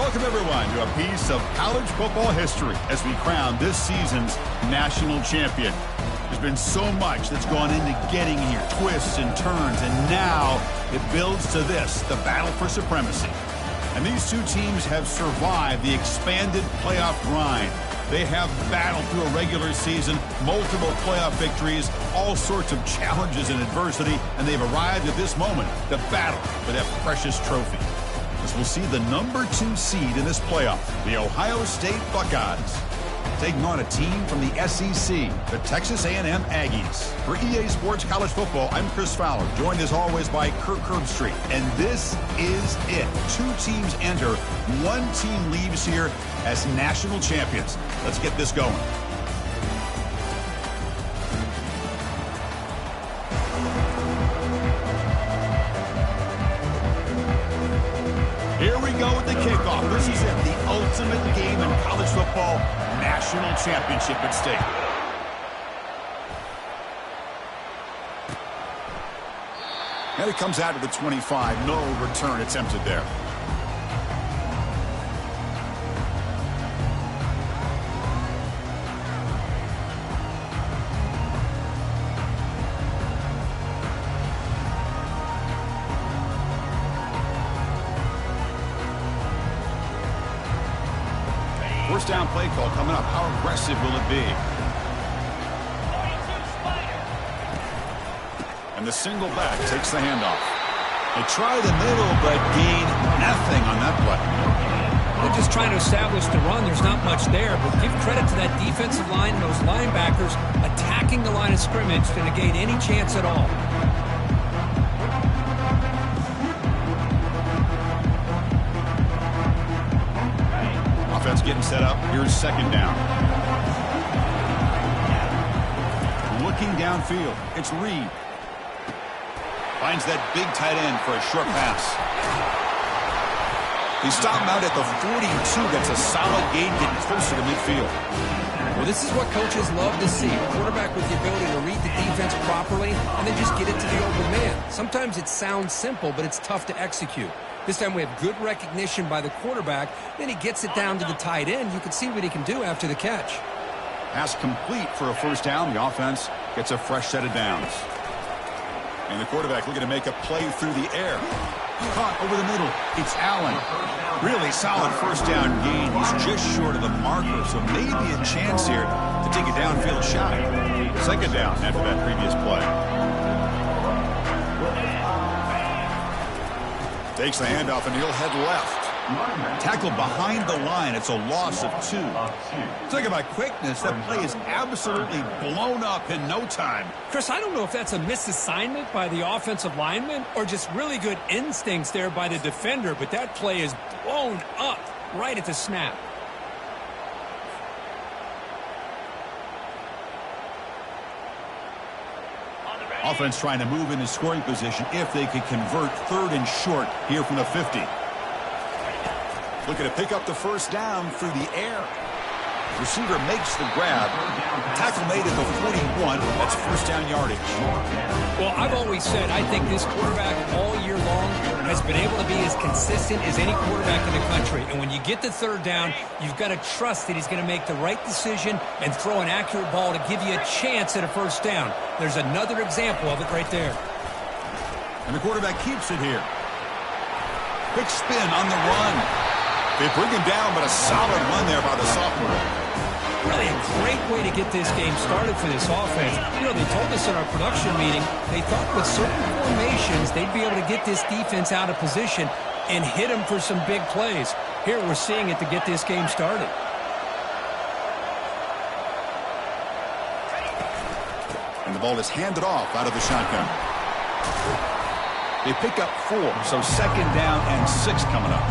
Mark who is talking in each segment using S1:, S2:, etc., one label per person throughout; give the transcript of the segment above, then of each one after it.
S1: Welcome, everyone, to a piece of college football history as we crown this season's national champion. There's been so much that's gone into getting here, twists and turns, and now it builds to this, the battle for supremacy. And these two teams have survived the expanded playoff grind. They have battled through a regular season, multiple playoff victories, all sorts of challenges and adversity, and they've arrived at this moment, the battle for that precious trophy. As we'll see the number 2 seed in this playoff, the Ohio State Buckeyes, taking on a team from the SEC, the Texas A&M Aggies. For EA Sports College Football, I'm Chris Fowler, joined as always by Kirk Herbstreit. And this is it. 2 teams enter, 1 team leaves here as national champions. Let's get this going. Here we go with the kickoff. This is it, the ultimate game in college football, national championship at stake. And it comes out to the 25. No return attempted there. First down play call coming up. How aggressive will it be? And the single back takes the handoff. They try the middle, but gain nothing on that play.
S2: They're just trying to establish the run. There's not much there, but give credit to that defensive line and those linebackers attacking the line of scrimmage to negate any chance at all.
S1: Offense getting set up. Here's second down. Looking downfield. It's Reed. Finds that big tight end for a short pass. He stopped him out at the 42. That's a solid gain, getting closer to midfield.
S2: Well, this is what coaches love to see. A quarterback with the ability to read the defense properly and then just get it to the open man. Sometimes it sounds simple, but it's tough to execute. This time we have good recognition by the quarterback. Then he gets it down to the tight end. You can see what he can do after the catch.
S1: Pass complete for a first down. The offense gets a fresh set of downs. And the quarterback looking to make a play through the air. Caught over the middle. It's Allen. Really solid first down gain. He's just short of the marker, so maybe a chance here to take a downfield shot. Second down after that previous play. Takes the handoff, and he'll head left. Tackled behind the line. It's a loss of 2. Talk about quickness. That play is absolutely blown up in no time.
S2: Chris, I don't know if that's a misassignment by the offensive lineman or just really good instincts there by the defender, but that play is blown up right at the snap.
S1: Offense trying to move into scoring position if they could convert third and short here from the 50. Looking to pick up the first down through the air. Receiver makes the grab. Tackle made at the 41. That's first down yardage.
S2: Well, I've always said I think this quarterback all year long has been able to be as consistent as any quarterback in the country. And when you get the third down, you've got to trust that he's going to make the right decision and throw an accurate ball to give you a chance at a first down. There's another example of it right there.
S1: And the quarterback keeps it here. Quick spin on the run. They bring him down, but a solid run there by the sophomore.
S2: Really a great way to get this game started for this offense. You know, they told us in our production meeting they thought with certain formations they'd be able to get this defense out of position and hit them for some big plays. Here we're seeing it to get this game started.
S1: And the ball is handed off out of the shotgun. They pick up 4, so second down and 6 coming up.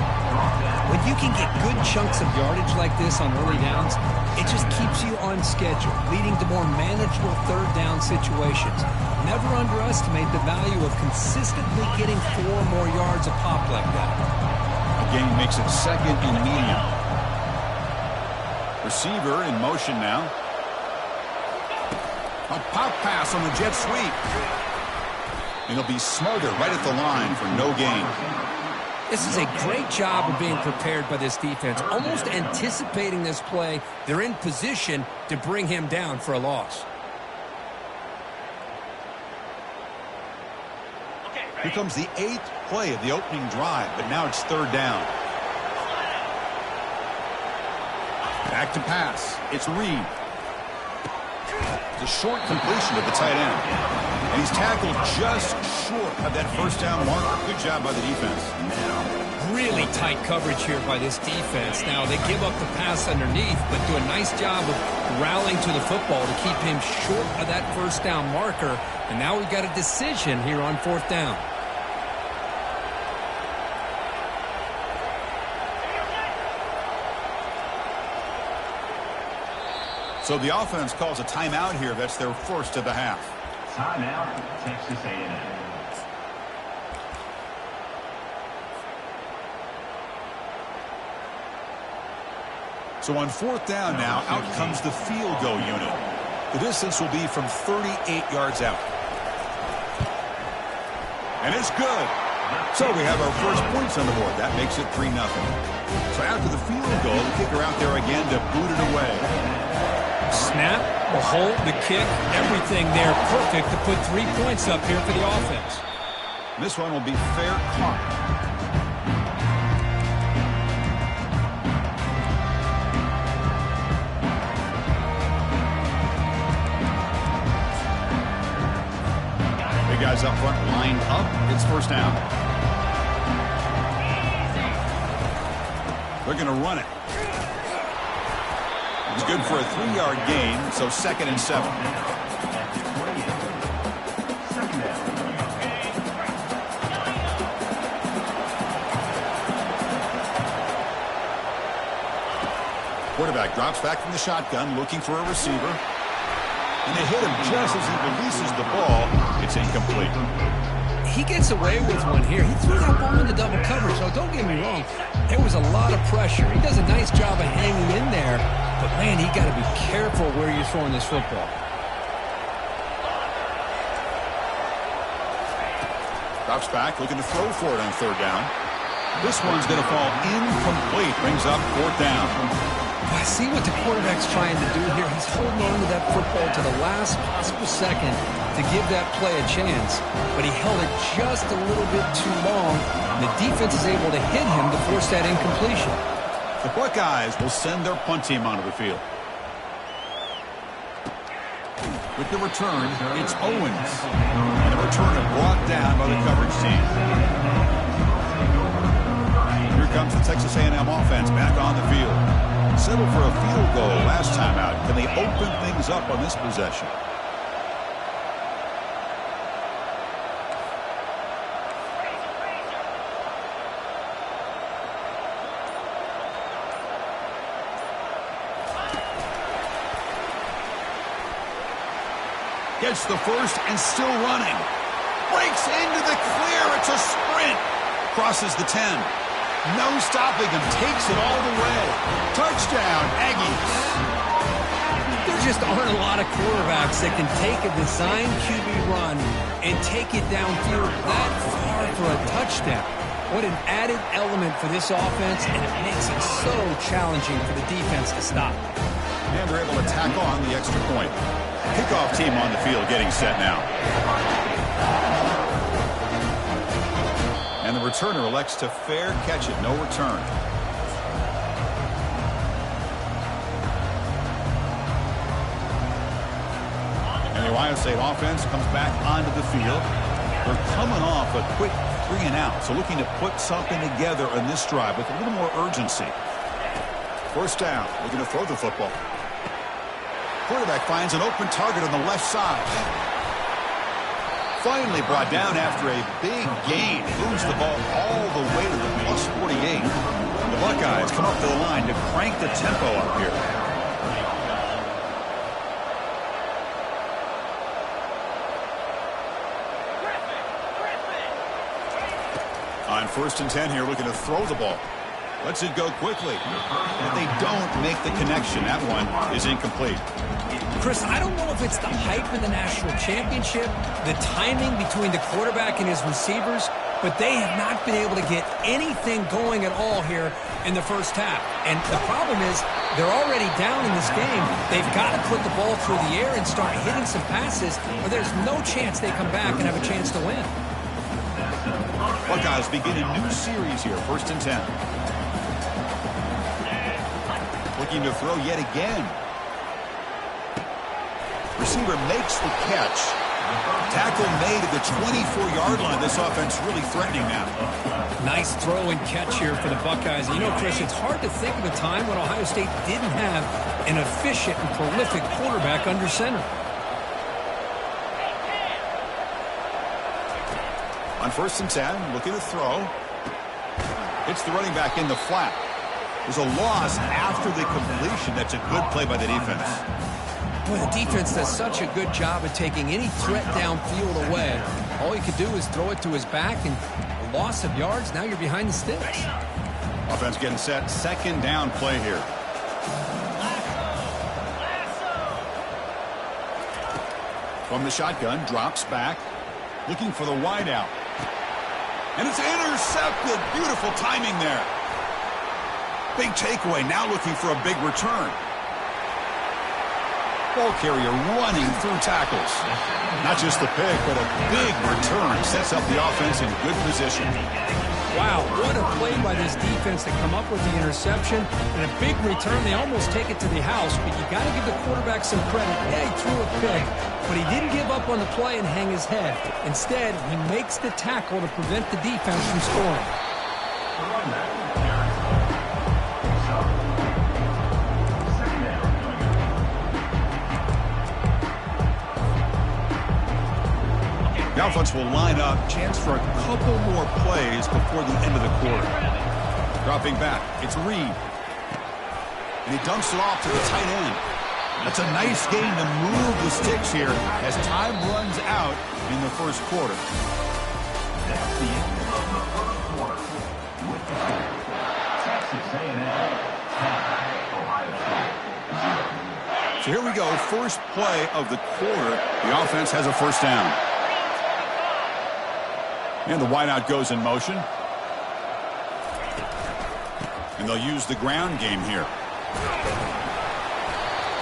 S2: When you can get good chunks of yardage like this on early downs, it just keeps you on schedule, leading to more manageable third down situations. Never underestimate the value of consistently getting 4 more yards a pop like that.
S1: Again, makes it second and medium. Receiver in motion now. A pop pass on the jet sweep. And he'll be smarter right at the line for no gain.
S2: This is a great job of being prepared by this defense, almost anticipating this play. They're in position to bring him down for a loss.
S1: Here comes the 8th play of the opening drive, but now it's 3rd down. Back to pass. It's Reed. It's a short completion to the tight end. And he's tackled just short of that 1st down marker. Good job by the defense.
S2: Really tight coverage here by this defense. Now, they give up the pass underneath, but do a nice job of rallying to the football to keep him short of that 1st down marker. And now we've got a decision here on 4th down.
S1: So the offense calls a timeout here. That's their 1st of the half.
S3: Timeout, Texas A&M.
S1: So on 4th down now, out comes the field goal unit. The distance will be from 38 yards out. And it's good. So we have our first points on the board. That makes it 3-0. So after the field goal, the kicker out there again to boot it away.
S2: Snap, the hold, the kick, everything there perfect to put 3 points up here for the offense.
S1: This one will be fair caught. Big guys up front lined up. It's 1st down. They're going to run it. It's good for a 3-yard gain, so 2nd and 7. Quarterback drops back from the shotgun, looking for a receiver. And they hit him just as he releases the ball. It's incomplete.
S2: He gets away with one here. He threw that ball into double coverage, so don't get me wrong. There was a lot of pressure. He does a nice job of hanging in there. But, man, he got to be careful where you're throwing this football.
S1: Drops back, looking to throw for it on 3rd down. This one's going to fall incomplete. Brings up 4th down.
S2: I see what the quarterback's trying to do here. He's holding on to that football to the last possible second to give that play a chance. But he held it just a little bit too long. And the defense is able to hit him to force that incompletion.
S1: The Buckeyes will send their punt team onto the field. With the return, it's Owens. And the return is brought down by the coverage team. Here comes the Texas A&M offense back on the field. Settled for a field goal last time out. Can they open things up on this possession? Gets the first and still running. Breaks into the clear. It's a sprint. Crosses the 10. No stopping him. Takes it all the way. Touchdown, Aggies.
S2: There just aren't a lot of quarterbacks that can take a design QB run and take it downfield that far for a touchdown. What an added element for this offense, and it makes it so challenging for the defense to stop.
S1: And they're able to tack on the extra point. Kickoff team on the field getting set now. And the returner elects to fair catch it. No return. And the Ohio State offense comes back onto the field. They're coming off a quick 3-and-out, so looking to put something together on this drive with a little more urgency. 1st down, looking to throw the football. Quarterback finds an open target on the left side. Finally brought down after a big gain. Moves the ball all the way to the plus 48. The Buckeyes come up to the line to crank the tempo up here. On 1st and 10 here, looking to throw the ball. Lets it go quickly. But they don't make the connection. That one is incomplete.
S2: Chris, I don't know if it's the hype of the national championship, the timing between the quarterback and his receivers, but they have not been able to get anything going at all here in the first half. And the problem is they're already down in this game. They've got to put the ball through the air and start hitting some passes, or there's no chance they come back and have a chance to win.
S1: Buckeyes begin a new series here, 1st and 10. Looking to throw yet again. Receiver makes the catch. Tackle made at the 24-yard line. This offense really threatening now.
S2: Nice throw and catch here for the Buckeyes. You know, Chris, it's hard to think of a time when Ohio State didn't have an efficient and prolific quarterback under center.
S1: On 1st and 10, looking to throw. It's the running back in the flat. There's a loss after the completion. That's a good play by the defense.
S2: Boy, the defense does such a good job of taking any threat downfield away. All he could do is throw it to his back, and a loss of yards, now you're behind the sticks.
S1: Offense getting set. 2nd down play here. From the shotgun, drops back. Looking for the wideout. And it's intercepted. Beautiful timing there. Big takeaway. Now looking for a big return. Ball carrier running through tackles. Not just the pick, but a big return. Sets up the offense in good position.
S2: Wow, what a play by this defense to come up with the interception. And a big return. They almost take it to the house, but you got to give the quarterback some credit. Yeah, he threw a pick, but he didn't give up on the play and hang his head. Instead, he makes the tackle to prevent the defense from scoring.
S1: The offense will line up. Chance for a couple more plays before the end of the quarter. Dropping back. It's Reed. And he dunks it off to the tight end. That's a nice gain to move the sticks here as time runs out in the first quarter.
S3: That's the end of the first quarter. With the Texas A&M Ohio State.
S1: So here we go. First play of the quarter. The offense has a 1st down. And the wideout goes in motion. And they'll use the ground game here.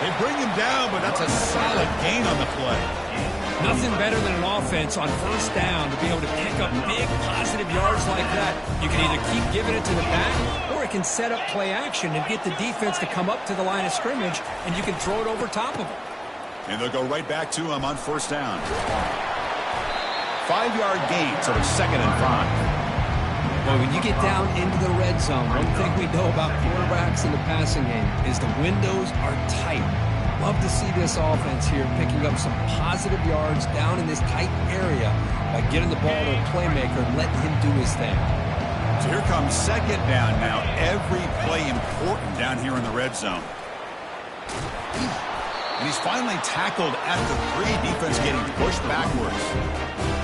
S1: They bring him down, but that's a solid gain on the play.
S2: Nothing better than an offense on 1st down to be able to pick up big positive yards like that. You can either keep giving it to the back, or it can set up play action and get the defense to come up to the line of scrimmage, and you can throw it over top of them.
S1: And they'll go right back to him on 1st down. 5-yard gain, so it's 2nd and 5.
S2: Well, when you get down into the red zone, one thing we know about quarterbacks in the passing game is the windows are tight. Love to see this offense here picking up some positive yards down in this tight area by getting the ball to a playmaker and letting him do his thing.
S1: So here comes 2nd down now. Every play important down here in the red zone. And he's finally tackled at the 3. Defense getting pushed backwards.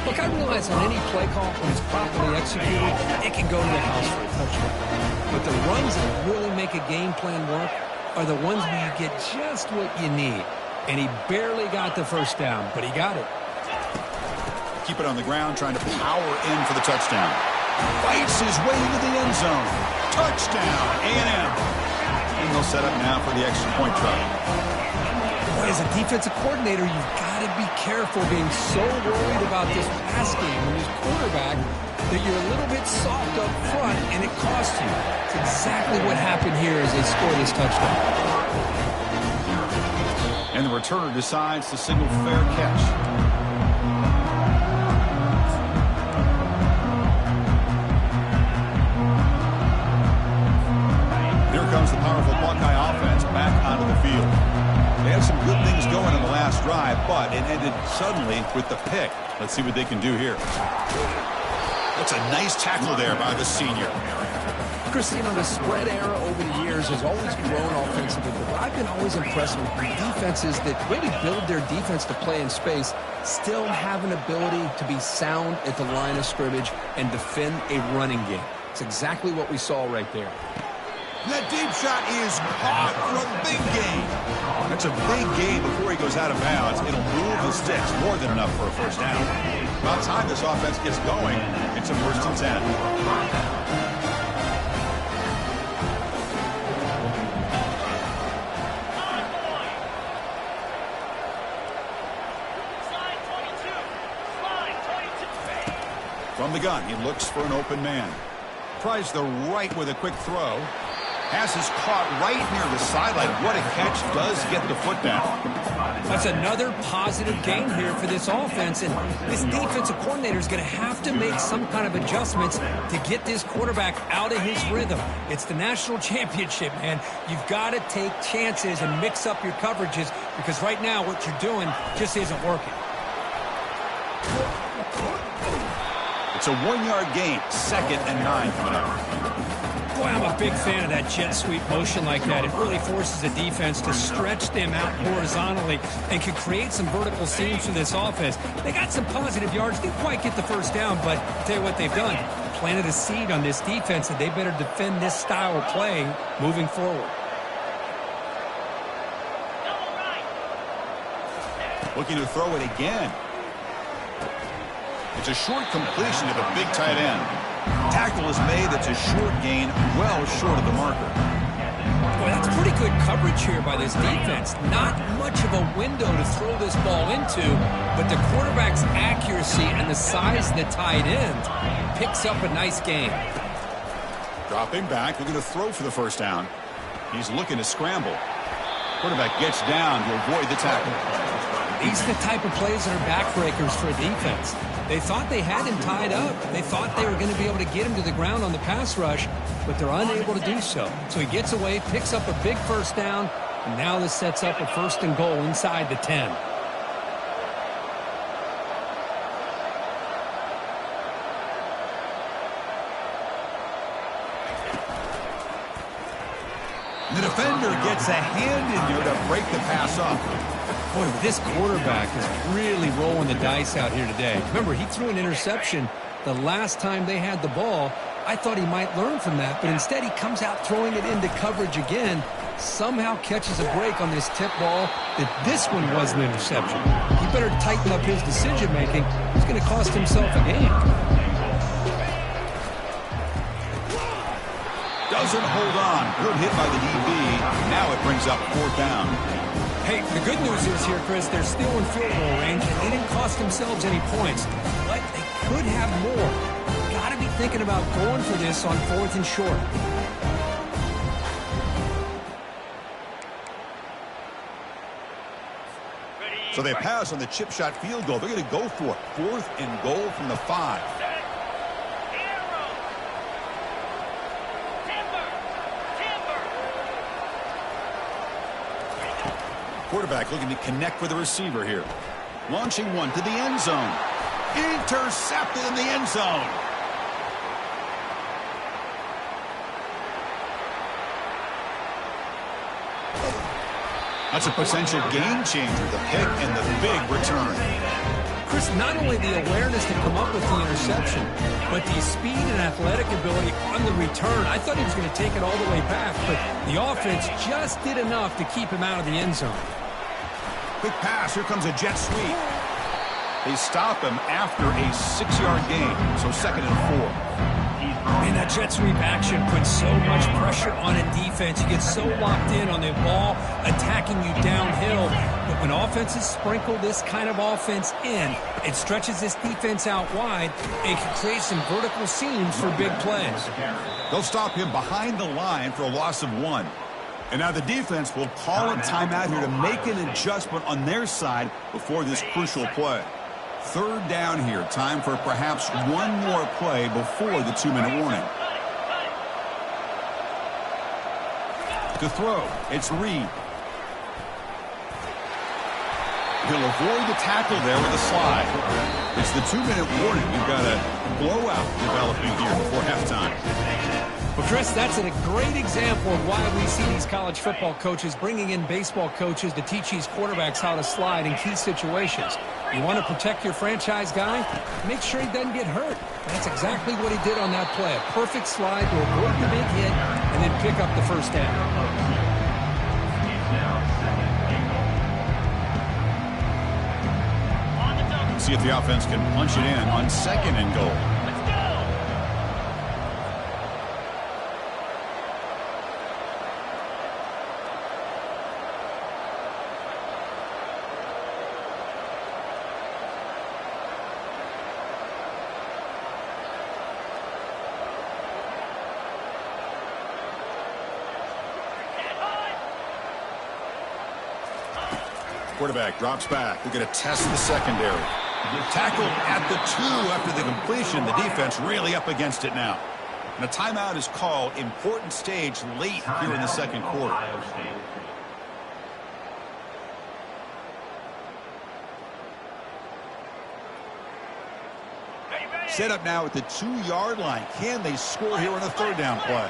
S2: Look, I realize on any play call, when it's properly executed, it can go to the house for a touchdown. But the runs that really make a game plan work are the ones where you get just what you need. And he barely got the 1st down, but he got it.
S1: Keep it on the ground, trying to power in for the touchdown. Fights his way into the end zone. Touchdown, A&M. And they'll set up now for the extra point try.
S2: Boy, as a defensive coordinator, you've got to be careful being so worried about this pass game and this quarterback that you're a little bit soft up front, and it costs you. It's exactly what happened here as they score this touchdown.
S1: And the returner decides to signal fair catch. Here comes the powerful Buckeye offense back onto the field. They had some good things going in the last drive, but it ended suddenly with the pick. Let's see what they can do here. That's a nice tackle there by the senior.
S2: Chris, you know, the spread era over the years has always grown offensively, but I've been always impressed with the defenses that really build their defense to play in space, still have an ability to be sound at the line of scrimmage and defend a running game. It's exactly what we saw right there.
S1: That deep shot is caught for a big gain. That's a big gain before he goes out of bounds. It'll move the sticks more than enough for a 1st down. About time this offense gets going. It's a 1st and 10. From the gun, he looks for an open man. Tries the right with a quick throw. Pass is caught right near the sideline. What a catch. Does get the foot down.
S2: That's another positive gain here for this offense. And this defensive coordinator is going to have to make some kind of adjustments to get this quarterback out of his rhythm. It's the national championship, man. You've got to take chances and mix up your coverages because right now what you're doing just isn't working.
S1: It's a 1-yard gain, 2nd and 9 coming up.
S2: Boy, I'm a big fan of that jet sweep motion like that. It really forces the defense to stretch them out horizontally and can create some vertical seams for this offense. They got some positive yards. Didn't quite get the first down, but I'll tell you what they've done. Planted a seed on this defense, and they better defend this style of play moving forward.
S1: Looking to throw it again. It's a short completion to the big tight end. Tackle is made. That's a short gain, well short of the marker.
S2: Boy, that's pretty good coverage here by this defense. Not much of a window to throw this ball into, but the quarterback's accuracy and the size of the tight end picks up a nice gain.
S1: Dropping back, looking to throw for the 1st down. He's looking to scramble. Quarterback gets down to avoid the tackle.
S2: These are the type of plays that are backbreakers for a defense. They thought they had him tied up. They thought they were going to be able to get him to the ground on the pass rush, but they're unable to do so. So he gets away, picks up a big 1st down, and now this sets up a 1st and goal inside the 10.
S1: The defender gets a hand in there to break the pass up.
S2: Boy, this quarterback is really rolling the dice out here today. Remember, he threw an interception the last time they had the ball. I thought he might learn from that, but instead he comes out throwing it into coverage again, somehow catches a break on this tip ball that this one was an interception. He better tighten up his decision-making. He's going to cost himself a game.
S1: Doesn't hold on. Good hit by the DB. Now it brings up 4th down.
S2: Hey, the good news is here, Chris, they're still in field goal range, and they didn't cost themselves any points. But they could have more. Got to be thinking about going for this on 4th and short.
S1: So they pass on the chip shot field goal. They're going to go for it. 4th and goal from the 5. Quarterback looking to connect with the receiver here. Launching one to the end zone. Intercepted in the end zone. That's a potential game changer, the pick and the big return.
S2: Chris, not only the awareness to come up with the interception, but the speed and athletic ability on the return. I thought he was going to take it all the way back, but the offense just did enough to keep him out of the end zone.
S1: Quick pass. Here comes a jet sweep. They stop him after a 6-yard gain, so 2nd and 4.
S2: Man, that jet sweep action puts so much pressure on a defense. You get so locked in on the ball attacking you downhill. But when offenses sprinkle this kind of offense in, it stretches this defense out wide and can create some vertical seams for big plays.
S1: They'll stop him behind the line for a loss of 1. And now the defense will call a timeout here to make an adjustment on their side before this crucial play. 3rd down here. Time for perhaps one more play before the 2-minute warning. To throw, it's Reed. He'll avoid the tackle there with a slide. It's the 2-minute warning. We've got a blowout developing here before halftime.
S2: Well, Chris, that's a great example of why we see these college football coaches bringing in baseball coaches to teach these quarterbacks how to slide in key situations. You want to protect your franchise guy? Make sure he doesn't get hurt. That's exactly what he did on that play. A perfect slide to avoid the big hit and then pick up the 1st down.
S1: See see if the offense can punch it in on 2nd and goal. Quarterback drops back. They're going to test the secondary. Tackled at the 2 after the completion. The defense really up against it now. And a timeout is called. Important stage late here in the 2nd quarter. Set up now at the 2-yard line. Can they score here on a 3rd down play?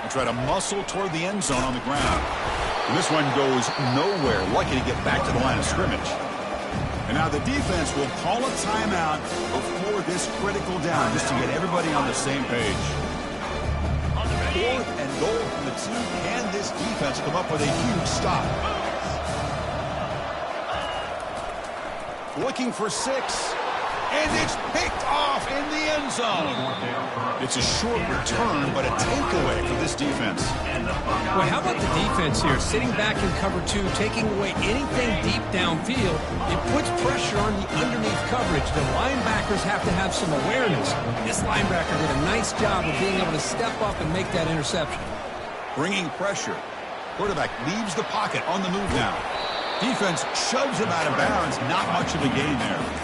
S1: They try to muscle toward the end zone on the ground. And this one goes nowhere. Lucky to get back to the line of scrimmage. And now the defense will call a timeout before this critical down just to get everybody on the same page. 4th and goal from the 2. Can this defense come up with a huge stop? Looking for 6. And it's picked off in the end zone. It's a short return, but a takeaway for this defense.
S2: Well, how about the defense here? Sitting back in cover 2, taking away anything deep downfield. It puts pressure on the underneath coverage. The linebackers have to have some awareness. This linebacker did a nice job of being able to step up and make that interception.
S1: Bringing pressure. Quarterback leaves the pocket on the move now. Defense shoves him out of bounds. Not much of a gain there.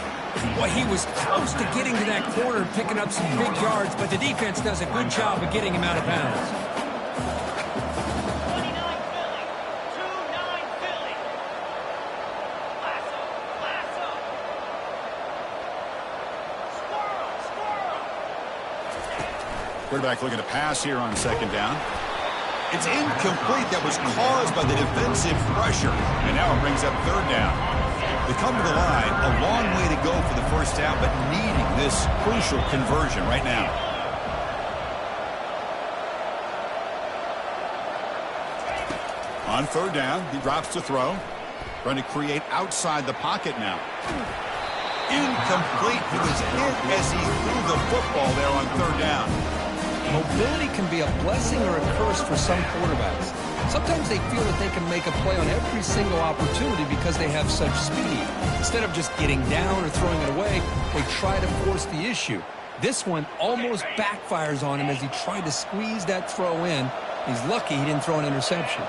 S2: Well, he was close to getting to that corner, picking up some big yards, but the defense does a good job of getting him out of bounds.
S4: 29 Philly. 2-9 Philly. Lasso. Squirrel.
S1: Quarterback looking to pass here on 2nd down. It's incomplete. That was caused by the defensive pressure. And now it brings up 3rd down. They come to the line, a long way to go for the 1st down, but needing this crucial conversion right now. On 3rd down, he drops to throw. Trying to create outside the pocket now. Incomplete. He was hit as he threw the football there on 3rd down.
S2: Mobility can be a blessing or a curse for some quarterbacks. Sometimes they feel that they can make a play on every single opportunity because they have such speed. Instead of just getting down or throwing it away, they try to force the issue. This one almost backfires on him as he tried to squeeze that throw in. He's lucky he didn't throw an interception.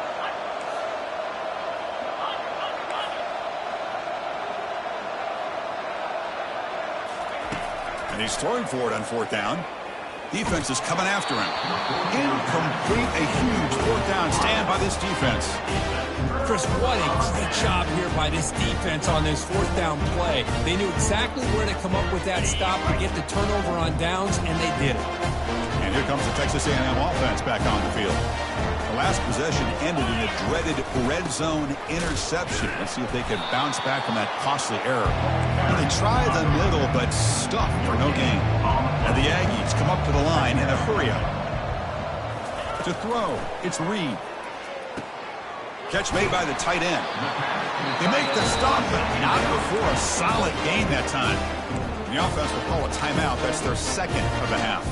S1: And he's throwing for it on 4th down. Defense is coming after him. Incomplete, a huge 4th down stand by this defense.
S2: Chris, what a great job here by this defense on this 4th down play. They knew exactly where to come up with that stop to get the turnover on downs, and they did it.
S1: And here comes the Texas A&M offense back on the field. The last possession ended in a dreaded red zone interception. Let's see if they can bounce back from that costly error. And they try the middle, but stuffed for no gain. And the Aggies come up to the line in a hurry-up. To throw, it's Reed. Catch made by the tight end. They make the stop, but not before a solid gain that time. The offense will call a timeout. That's their 2nd of the half.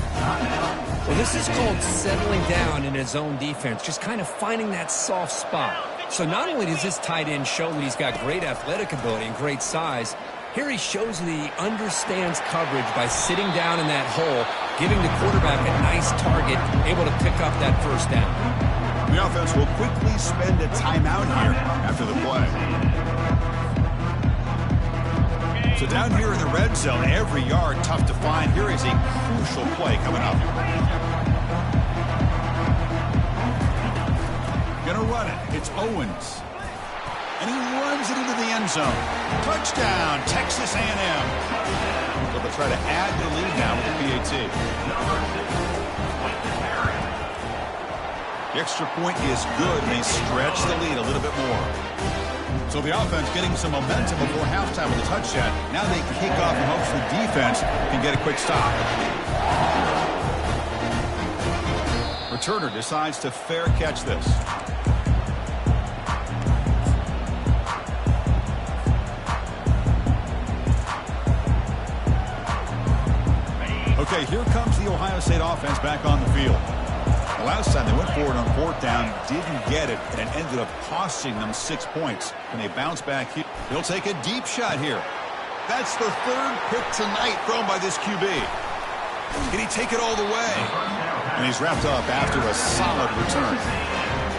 S2: Well, this is called settling down in his own defense, just kind of finding that soft spot. So not only does this tight end show that he's got great athletic ability and great size, here he shows that he understands coverage by sitting down in that hole, giving the quarterback a nice target, able to pick up that 1st down.
S1: The offense will quickly spend a timeout here after the play. So down here in the red zone, every yard tough to find. Here is a crucial play coming up. Gonna run it. It's Owens. And he runs it into the end zone. Touchdown, Texas A&M. So they'll try to add the lead now with the PAT. The extra point is good. They stretch the lead a little bit more. So the offense getting some momentum before halftime with a touchdown. Now they kick off in hopes the defense can get a quick stop. Returner decides to fair catch this. Okay, here comes the Ohio State offense back on the field. The last time they went forward on fourth down, didn't get it, and it ended up costing them 6 points. Can they bounce back here? He'll take a deep shot here. That's the third pick tonight thrown by this QB. Can he take it all the way? And he's wrapped up after a solid return.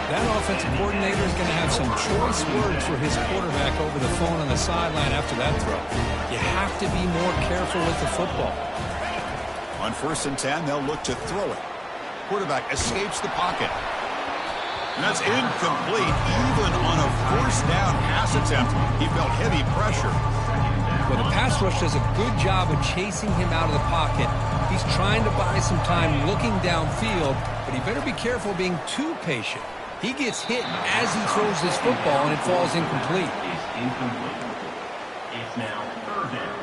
S2: That offensive coordinator is going to have some choice words for his quarterback over the phone on the sideline after that throw. You have to be more careful with the football.
S1: On 1st and 10, they'll look to throw it. Quarterback escapes the pocket. And that's incomplete. Even on a 1st down pass attempt, he felt heavy pressure.
S2: Well, the pass rush does a good job of chasing him out of the pocket. He's trying to buy some time looking downfield, but he better be careful being too patient. He gets hit as he throws this football, and it falls incomplete.
S3: It's now 3rd down.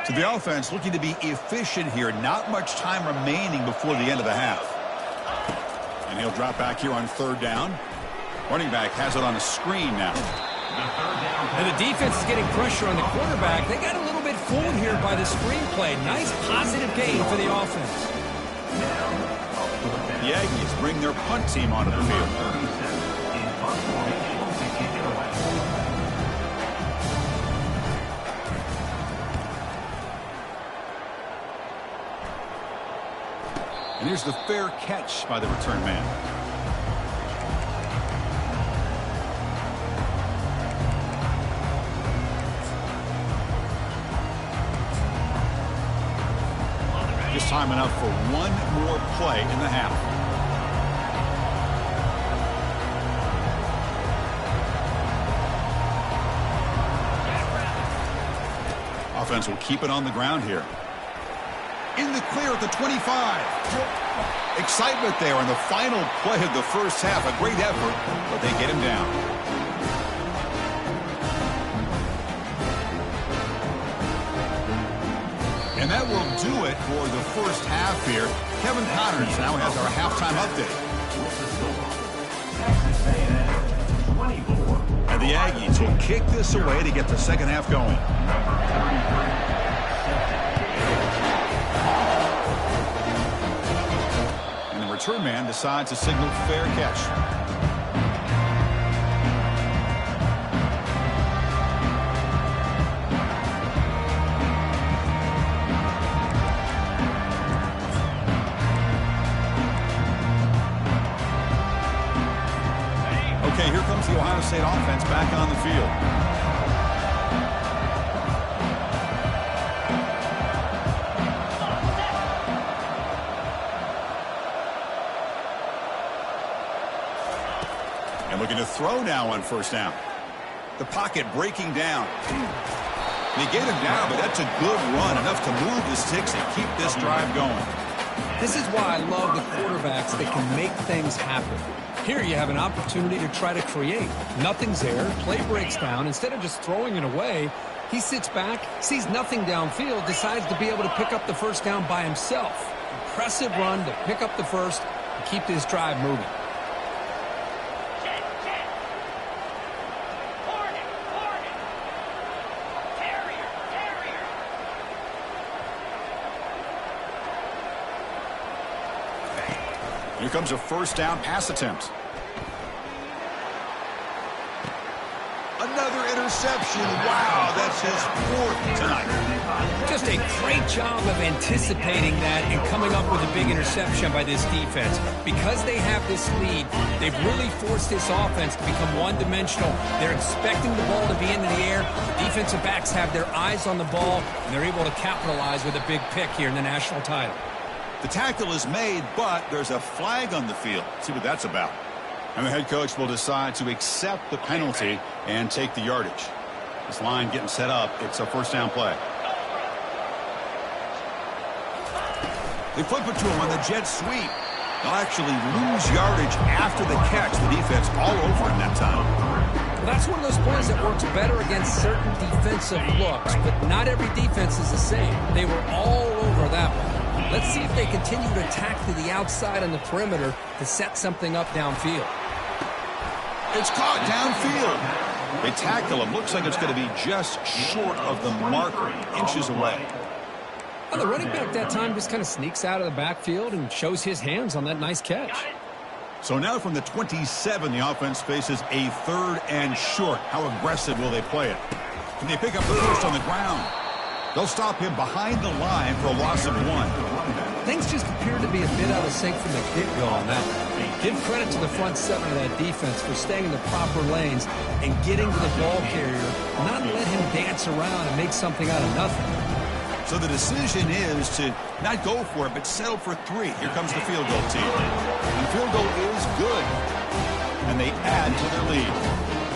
S1: So the offense looking to be efficient here. Not much time remaining before the end of the half. And he'll drop back here on 3rd down. Running back has it on a screen now.
S2: And the defense is getting pressure on the quarterback. They got a little bit fooled here by the screenplay. Nice positive gain for the offense.
S1: The Aggies bring their punt team onto the field. And here's the fair catch by the return man. Just time enough for one more play in the half. Offense will keep it on the ground here. In the clear at the 25. Excitement there on the final play of the 1st half. A great effort, but they get him down. And that will do it for the 1st half here. Kevin Connors now has our halftime update. And the Aggies will kick this away to get the 2nd half going. And the return man decides to signal fair catch. Okay, here comes the Ohio State offense back on the field. And looking to throw now on 1st down. The pocket breaking down. They get him down, but that's a good run, enough to move the sticks and keep this drive going.
S2: This is why I love the quarterbacks that can make things happen. Here you have an opportunity to try to create. Nothing's there. Play breaks down. Instead of just throwing it away, he sits back, sees nothing downfield, decides to be able to pick up the 1st down by himself. Impressive run to pick up the 1st and keep this drive moving.
S1: Here comes a 1st down pass attempt. Another interception. Wow, that's his 4th tonight.
S2: Just a great job of anticipating that and coming up with a big interception by this defense. Because they have this lead, they've really forced this offense to become one-dimensional. They're expecting the ball to be into the air. The defensive backs have their eyes on the ball, and they're able to capitalize with a big pick here in the national title.
S1: The tackle is made, but there's a flag on the field. See what that's about. And the head coach will decide to accept the penalty and take the yardage. This line getting set up. It's a 1st down play. They flip it to him on the jet sweep. They'll actually lose yardage after the catch. The defense all over him that time.
S2: Well, that's one of those plays that works better against certain defensive looks, but not every defense is the same. They were all over that one. Let's see if they continue to attack to the outside on the perimeter to set something up downfield.
S1: It's caught downfield. They tackle him. Looks like it's going to be just short of the marker, inches away.
S2: Well, the running back that time just kind of sneaks out of the backfield and shows his hands on that nice catch.
S1: So now from the 27, the offense faces a 3rd and short. How aggressive will they play it? Can they pick up the first on the ground? They'll stop him behind the line for a loss of 1.
S2: Things just appear to be a bit out of sync from the get-go on that one. Give credit to the front 7 of that defense for staying in the proper lanes and getting to the ball carrier, not let him dance around and make something out of nothing.
S1: So the decision is to not go for it, but settle for 3. Here comes the field goal team. And the field goal is good. And they add to their lead.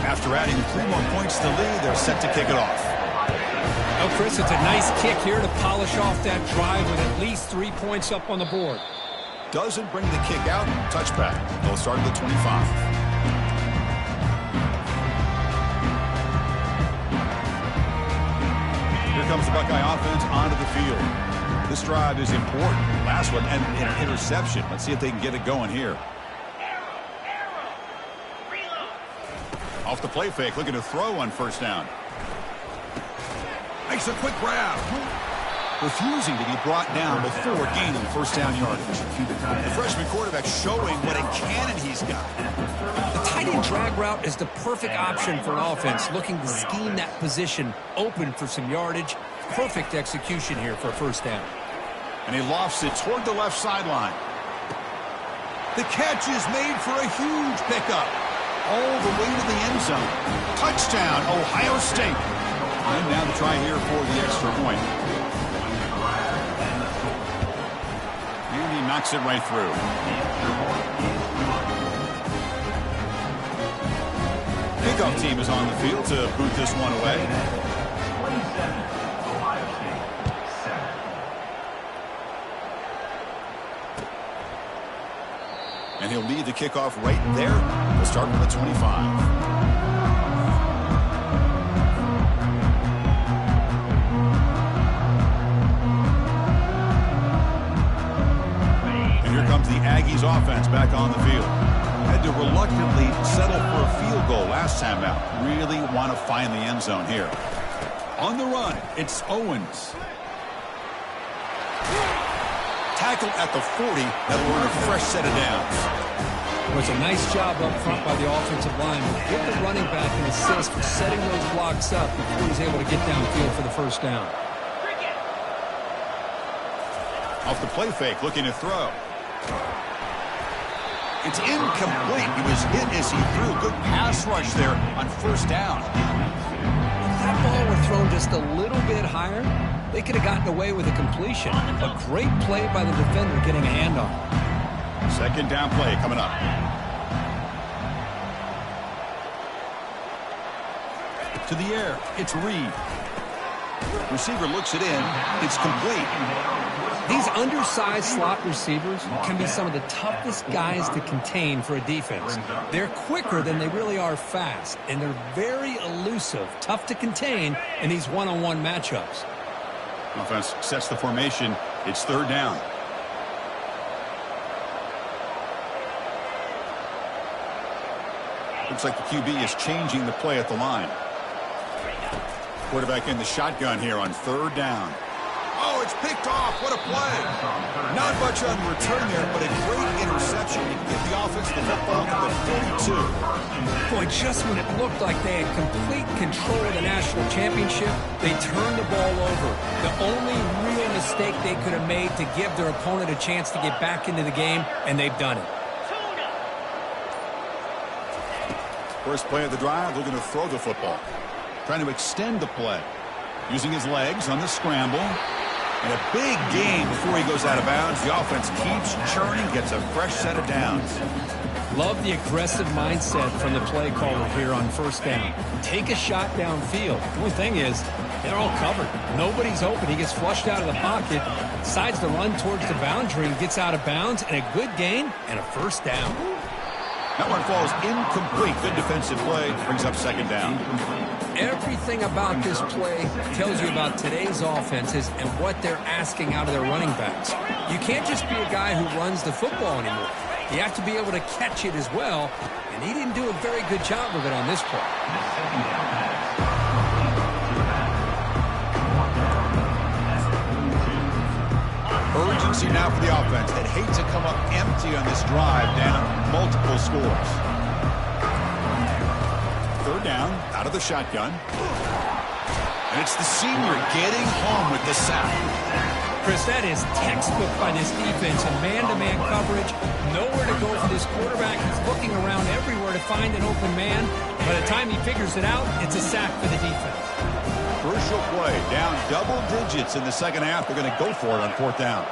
S1: After adding 3 more points to the lead, they're set to kick it off.
S2: Oh, Chris, it's a nice kick here to polish off that drive with at least 3 points up on the board.
S1: Doesn't bring the kick out. Touchback. They'll start at the 25. Here comes the Buckeye offense onto the field. This drive is important. Last one, and an interception. Let's see if they can get it going here. Off the play fake, looking to throw on first down. Makes a quick grab. Refusing to be brought down before gaining first down yardage. The freshman quarterback showing what a cannon he's got.
S2: The tight end drag route is the perfect option for an offense looking to scheme that position open for some yardage. Perfect execution here for a first down.
S1: And he lofts it toward the left sideline. The catch is made for a huge pickup. All the way to the end zone. Touchdown, Ohio State. And now the try here for the extra point. And he knocks it right through. Kickoff team is on the field to boot this one away.
S3: 27, Ohio State, 7.
S1: And he'll lead the kickoff right there. We'll start from the 25. The Aggies offense back on the field. Had to reluctantly settle for a field goal last time out. Really want to find the end zone here. On the run, it's Owens. Tackled at the 40. That'll earn a fresh set of downs.
S2: It was a nice job up front by the offensive line. Give the running back an assist for setting those blocks up before he's able to get downfield for the first down.
S1: Off the play fake, looking to throw. It's incomplete. He was hit as he threw. Good pass rush there on first down.
S2: If that ball were thrown just a little bit higher, they could have gotten away with a completion. A great play by the defender getting a hand on it.
S1: Second down play coming up. To the air. It's Reed. Receiver looks it in. It's complete.
S2: These undersized slot receivers can be some of the toughest guys to contain for a defense. They're quicker than they really are fast, and they're very elusive, tough to contain in these one-on-one matchups.
S1: Offense sets the formation. It's third down. Looks like the QB is changing the play at the line. Quarterback in the shotgun here on third down. Oh, it's picked off. What a play. Not much on return there, but a great interception to give the offense the football to the 42.
S2: Boy, just when it looked like they had complete control of the national championship, they turned the ball over. The only real mistake they could have made to give their opponent a chance to get back into the game, and they've done it.
S1: First play of the drive, looking to throw the football. Trying to extend the play. Using his legs on the scramble. And a big gain before he goes out of bounds. The offense keeps churning, gets a fresh set of downs.
S2: Love the aggressive mindset from the play caller here on first down. Take a shot downfield. The only thing is, they're all covered. Nobody's open. He gets flushed out of the pocket, decides to run towards the boundary, and gets out of bounds, and a good gain and a first down.
S1: That one falls incomplete. Good defensive play. Brings up second down.
S2: Everything about this play tells you about today's offenses and what they're asking out of their running backs. You can't just be a guy who runs the football anymore. You have to be able to catch it as well, and he didn't do a very good job of it on this play.
S1: urgency now for the offense. They'd hate to come up empty on this drive, down multiple scores. Third down, out of the shotgun. And it's the senior getting home with the sack.
S2: Chris, that is textbook by this defense in man-to-man coverage. Nowhere to go for this quarterback. He's looking around everywhere to find an open man. By the time he figures it out, it's a sack for the defense.
S1: Crucial play, down double digits in the second half. They're going to go for it on fourth down.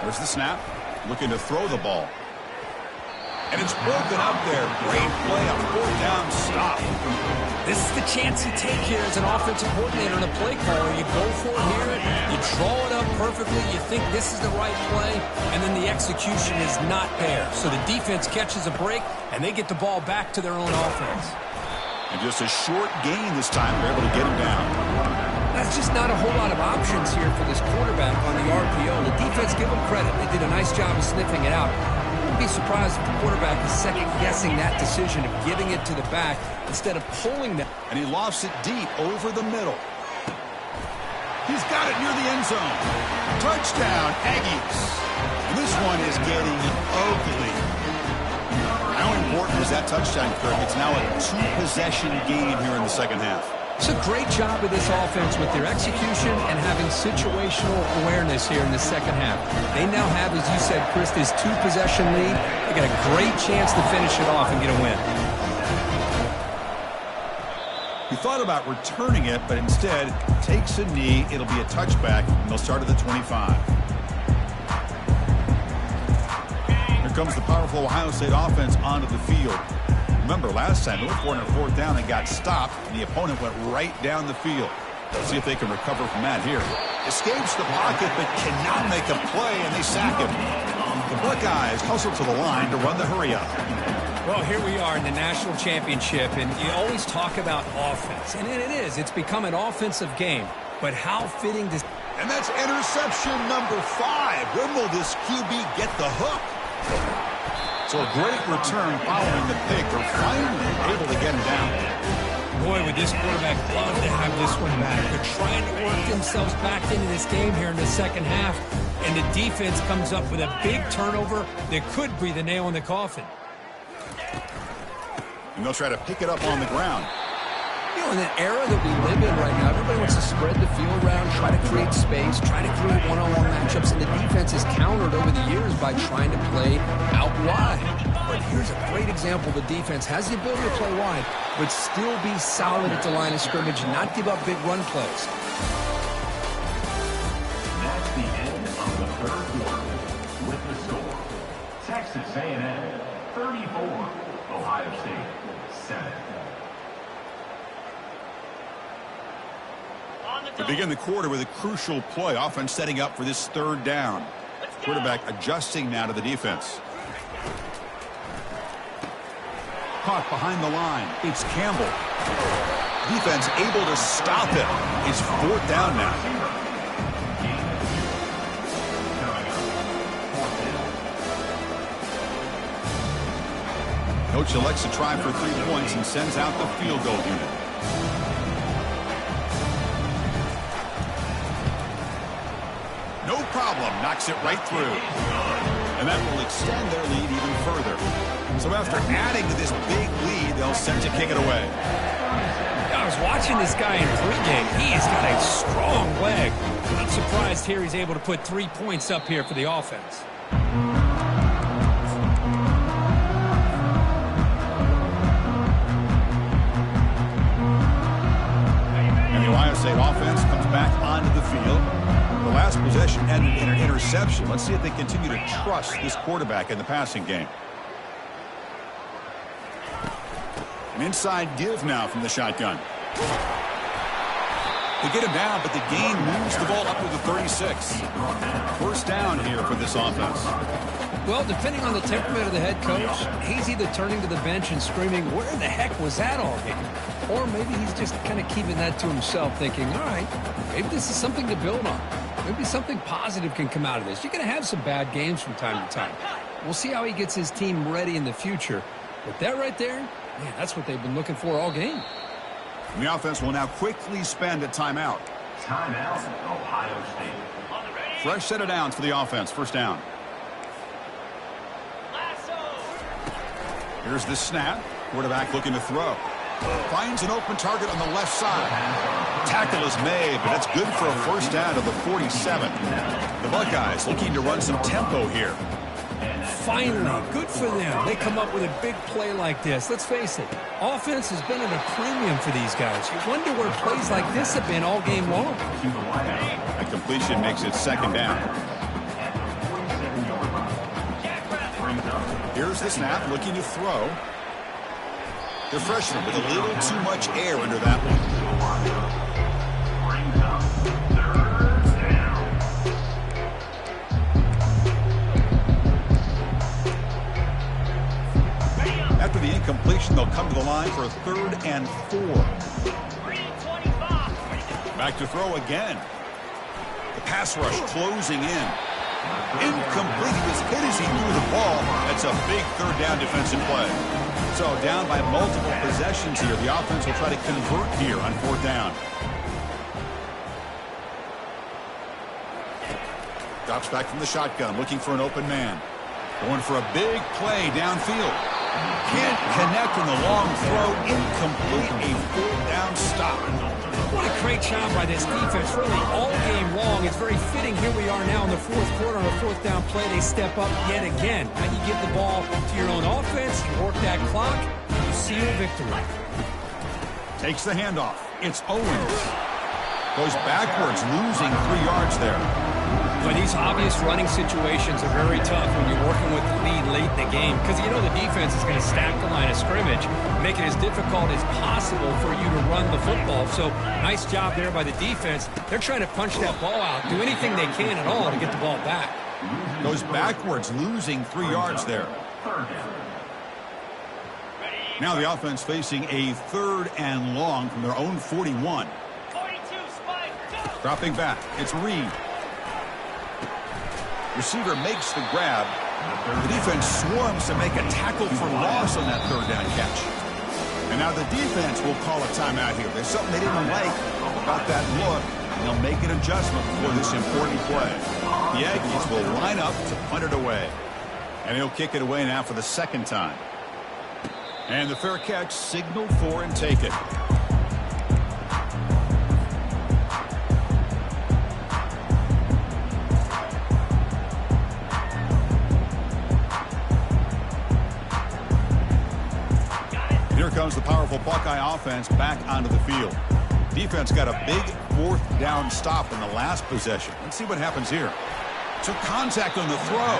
S1: There's the snap. Looking to throw the ball. And it's broken up there. Great play, a fourth down stop.
S2: This is the chance you take here as an offensive coordinator and a play caller. You go for it here, you draw it up perfectly, you think this is the right play, and then the execution is not there. So the defense catches a break, and they get the ball back to their own offense.
S1: And just a short gain this time. They're able to get him down.
S2: That's just not a whole lot of options here for this quarterback on the RPO. The defense, give them credit. They did a nice job of sniffing it out. I wouldn't be surprised if the quarterback is second-guessing that decision of giving it to the back instead of pulling them.
S1: And he lofts it deep over the middle. He's got it near the end zone. Touchdown, Aggies. And this one is getting ugly. How important is that touchdown, Kirk? It's now a two-possession game here in the second half.
S2: It's a great job of this offense with their execution and having situational awareness here in the second half. They now have, as you said, Chris, this two-possession lead. They got a great chance to finish it off and get a win.
S1: He thought about returning it, but instead takes a knee. It'll be a touchback, and they'll start at the 25. Here comes the powerful Ohio State offense onto the field. Remember, last time, they were for fourth down and got stopped, and the opponent went right down the field. Let's see if they can recover from that here. Escapes the pocket, but cannot make a play, and they sack him. The Buckeyes hustle to the line to run the hurry-up.
S2: Well, here we are in the national championship, and you always talk about offense. And it is. It's become an offensive game. But how fitting to...
S1: And that's interception number 5. When will this QB get the hook? So a great return following the pick. They're finally able to get him down.
S2: Boy, would this quarterback love to have this one back. They're trying to work themselves back into this game here in the second half. And the defense comes up with a big turnover that could be the nail in the coffin.
S1: And they'll try to pick it up on the ground.
S2: You know, in an era that we live in right now, everybody wants to spread the field around, try to create space, try to create one-on-one matchups, and the defense is countered over the years by trying to play out wide. But here's a great example. The defense has the ability to play wide, but still be solid at the line of scrimmage and not give up big run plays.
S3: That's the end of the third quarter. With the score, Texas A&M 34, Ohio State 7.
S1: We begin the quarter with a crucial play. Offense setting up for this third down. Quarterback adjusting now to the defense. Caught behind the line. It's Campbell. Defense able to stop him. It's fourth down now. Coach elects to try for 3 points and sends out the field goal unit. No problem, knocks it right through. And that will extend their lead even further. So after adding to this big lead, they'll set to kick it away.
S2: I was watching this guy in pregame. He has got a strong leg. Not surprised here he's able to put 3 points up here for the offense.
S1: And the Ohio State offense comes back onto the field. The last possession ended in an interception. Let's see if they continue to trust this quarterback in the passing game. An inside give now from the shotgun. They get him down, but the gain moves the ball up to the 36. First down here for this offense.
S2: Well, depending on the temperament of the head coach, he's either turning to the bench and screaming, where the heck was that all game? Or maybe he's just kind of keeping that to himself, thinking, all right, maybe this is something to build on. Maybe something positive can come out of this. You're going to have some bad games from time to time. We'll see how he gets his team ready in the future. But that right there, man, that's what they've been looking for all game.
S1: And the offense will now quickly spend a timeout.
S3: Timeout, Ohio State.
S1: Fresh set of downs for the offense. First down. Here's the snap. Quarterback looking to throw. Finds an open target on the left side. Tackle is made, but that's good for a first down to the 47. The Buckeyes looking to run some tempo here.
S2: Finally, good for them. They come up with a big play like this. Let's face it, offense has been at a premium for these guys. You wonder where plays like this have been all game long.
S1: A completion makes it second down. Here's the snap, looking to throw. The freshman with a little too much air under that one. After the incompletion, they'll come to the line for a 3rd and 4. Back to throw again. The pass rush closing in. Incomplete. He was hit as he threw the ball. That's a big 3rd down defensive play. So down by multiple possessions here. The offense will try to convert here on 4th down. Drops back from the shotgun, looking for an open man. Going for a big play downfield. Can't connect on the long throw. Incomplete. A 4th down stop.
S2: What a great job by this defense, really all game long. It's very fitting. Here we are now in the 4th quarter on a 4th down play. They step up yet again. Now you give the ball to your own offense, you work that clock, you seal victory.
S1: Takes the handoff. It's Owens. Goes backwards, losing 3 yards there.
S2: But these obvious running situations are very tough when you're working with the lead late in the game because you know the defense is going to stack the line of scrimmage, make it as difficult as possible for you to run the football. So nice job there by the defense. They're trying to punch that ball out, do anything they can at all to get the ball back.
S1: Goes backwards, losing 3 yards there. Now the offense facing a 3rd and long from their own 41.
S4: 42, Spike, go!
S1: Dropping back, it's Reed. Receiver makes the grab. The defense swarms to make a tackle for loss on that 3rd down catch. And now the defense will call a timeout here. There's something they didn't like about that look, and they'll make an adjustment for this important play. The Aggies will line up to punt it away. And he'll kick it away now for the 2nd time. And the fair catch signaled for and taken. Here comes the powerful Buckeye offense back onto the field. Defense got a big 4th down stop in the last possession. Let's see what happens here. Took contact on the throw,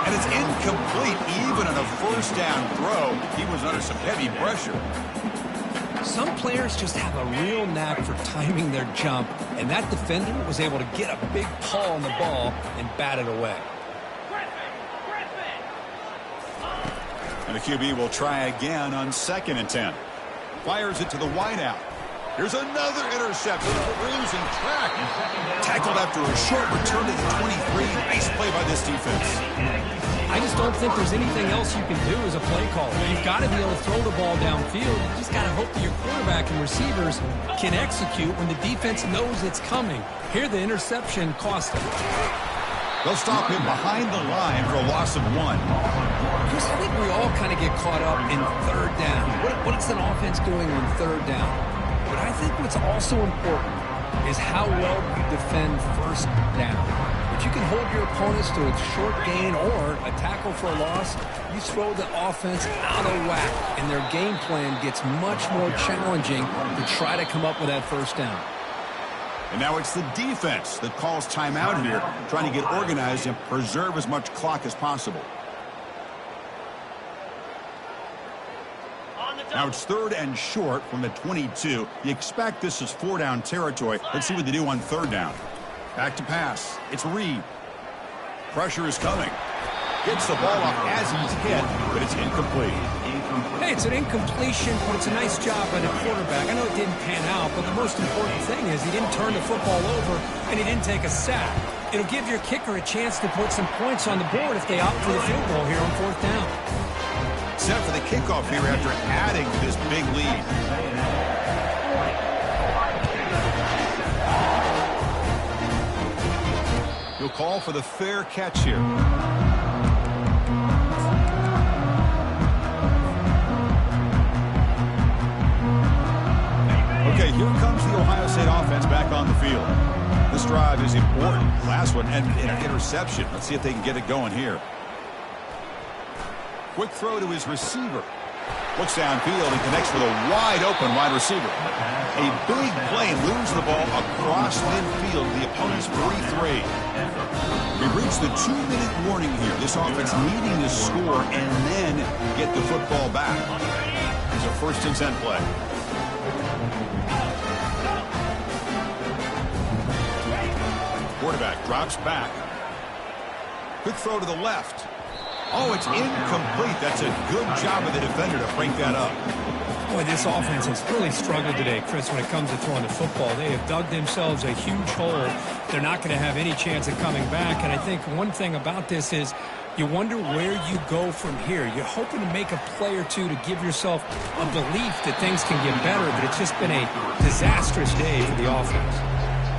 S1: and it's incomplete even on a 1st down throw. He was under some heavy pressure.
S2: Some players just have a real knack for timing their jump, and that defender was able to get a big paw on the ball and bat it away.
S1: And the QB will try again on 2nd and 10. Fires it to the wideout. Here's another interception. Losing track. Tackled after a short return to the 23. Nice play by this defense.
S2: I just don't think there's anything else you can do as a play caller. You've got to be able to throw the ball downfield. You just got to hope that your quarterback and receivers can execute when the defense knows it's coming. Here the interception cost them.
S1: They'll stop him behind the line for a loss of 1.
S2: Chris, I think we all kind of get caught up in 3rd down. What is an offense doing on 3rd down? But I think what's also important is how well you defend 1st down. If you can hold your opponents to a short gain or a tackle for a loss, you throw the offense out of whack, and their game plan gets much more challenging to try to come up with that 1st down.
S1: And now it's the defense that calls timeout here, trying to get organized and preserve as much clock as possible. Now it's 3rd and short from the 22. You expect this is 4-down territory. Let's see what they do on 3rd down. Back to pass. It's Reed. Pressure is coming. Gets the ball off as he's hit, but it's incomplete.
S2: Hey, it's an incompletion, but it's a nice job by the quarterback. I know it didn't pan out, but the most important thing is he didn't turn the football over and he didn't take a sack. It'll give your kicker a chance to put some points on the board if they opt for the field goal here on 4th down.
S1: Set for the kickoff here after adding this big lead. He'll call for the fair catch here. Okay, here comes the Ohio State offense back on the field. This drive is important. Last one, and an interception. Let's see if they can get it going here. Quick throw to his receiver. Looks downfield and connects with a wide-open wide receiver. A big play moves the ball across midfield to the opponent's 43. We've reached the 2-minute warning here. This offense needing to score and then get the football back. It's a 1st and 10 play. Quarterback drops back. Quick throw to the left. Oh, it's incomplete. That's a good job of the defender to break that up.
S2: Boy, this offense has really struggled today, Chris, when it comes to throwing the football. They have dug themselves a huge hole. They're not going to have any chance of coming back. And I think one thing about this is you wonder where you go from here. You're hoping to make a play or two to give yourself a belief that things can get better, but it's just been a disastrous day for the offense.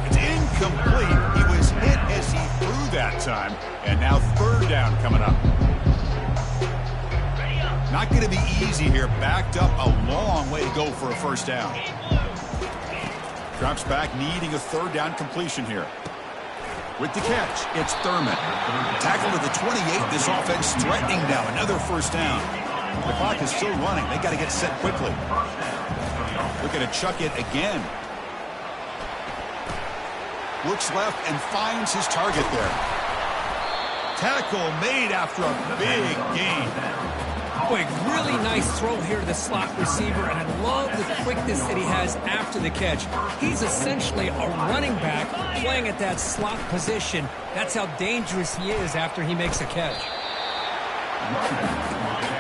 S1: It's incomplete. He was hit as he threw that time. And now 3rd down coming up. Not going to be easy here. Backed up a long way to go for a 1st down. Drops back, needing a 3rd down completion here. With the catch, it's Thurman. Tackle to the 28. This offense threatening now. Another 1st down. The clock is still running. They got to get set quickly. Looking to chuck it again. Looks left and finds his target there. Tackle made after a big gain.
S2: Boy, really nice throw here to the slot receiver, and I love the quickness that he has after the catch. He's essentially a running back playing at that slot position. That's how dangerous he is after he makes a catch.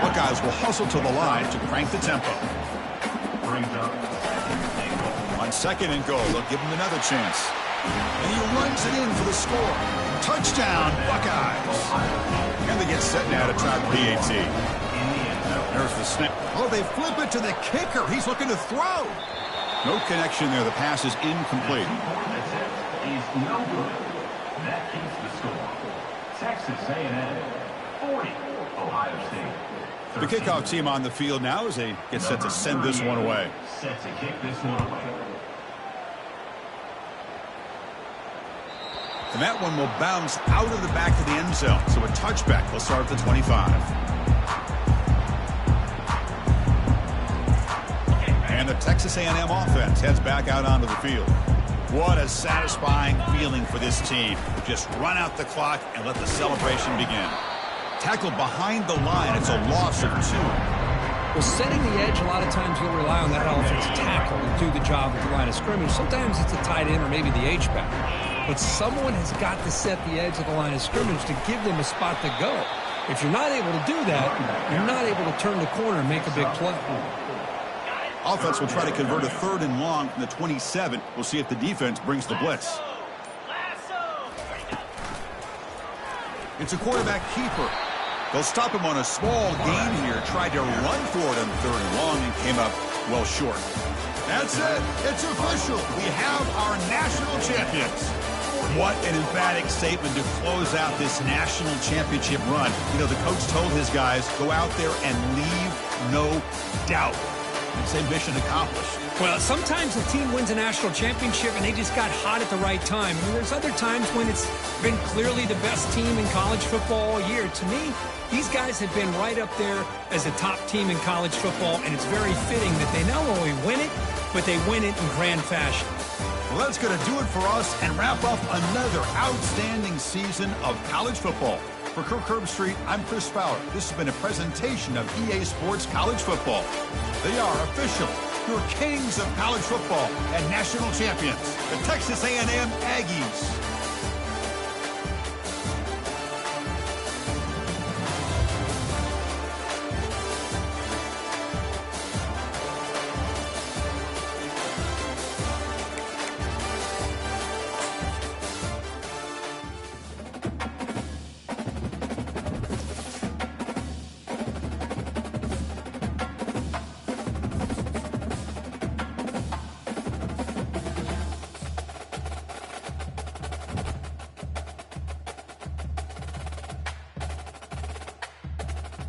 S1: Buckeyes will hustle to the line to crank the tempo. On 2nd and goal, they'll give him another chance. And he runs it in for the score. Touchdown, Buckeyes. And they get set now to try the PAT. There's the snap. Oh, they flip it to the kicker. He's looking to throw. No connection there. The pass is incomplete.
S3: Is no good. That keeps the score. Texas A&M 40, Ohio State.
S1: The kickoff team on the field now as they get set to send this one away.
S3: Set to kick this one away.
S1: And that one will bounce out of the back of the end zone. So a touchback. They'll start at the 25. And the Texas A&M offense heads back out onto the field. What a satisfying feeling for this team. Just run out the clock and let the celebration begin. Tackle behind the line. It's a loss of 2.
S2: Well, setting the edge, a lot of times you'll rely on that offensive tackle to do the job at the line of scrimmage. Sometimes it's a tight end or maybe the H-back. But someone has got to set the edge of the line of scrimmage to give them a spot to go. If you're not able to do that, you're not able to turn the corner and make a big play.
S1: Offense will try to convert a 3rd and long from the 27. We'll see if the defense brings the blitz. It's a quarterback keeper. They'll stop him on a small gain here. Tried to run for it on 3rd and long and came up well short. That's it. It's official. We have our national champions. What an emphatic statement to close out this national championship run. You know, the coach told his guys, go out there and leave no doubt. Same mission accomplished.
S2: Well, sometimes a team wins a national championship and they just got hot at the right time. And there's other times when it's been clearly the best team in college football all year. To me, these guys have been right up there as a top team in college football, and it's very fitting that they not only win it, but they win it in grand fashion.
S1: Well, that's going to do it for us and wrap up another outstanding season of college football. For Kirk Herbstreit, I'm Chris Fowler. This has been a presentation of EA Sports College Football. They are official, your kings of college football and national champions, the Texas A&M Aggies.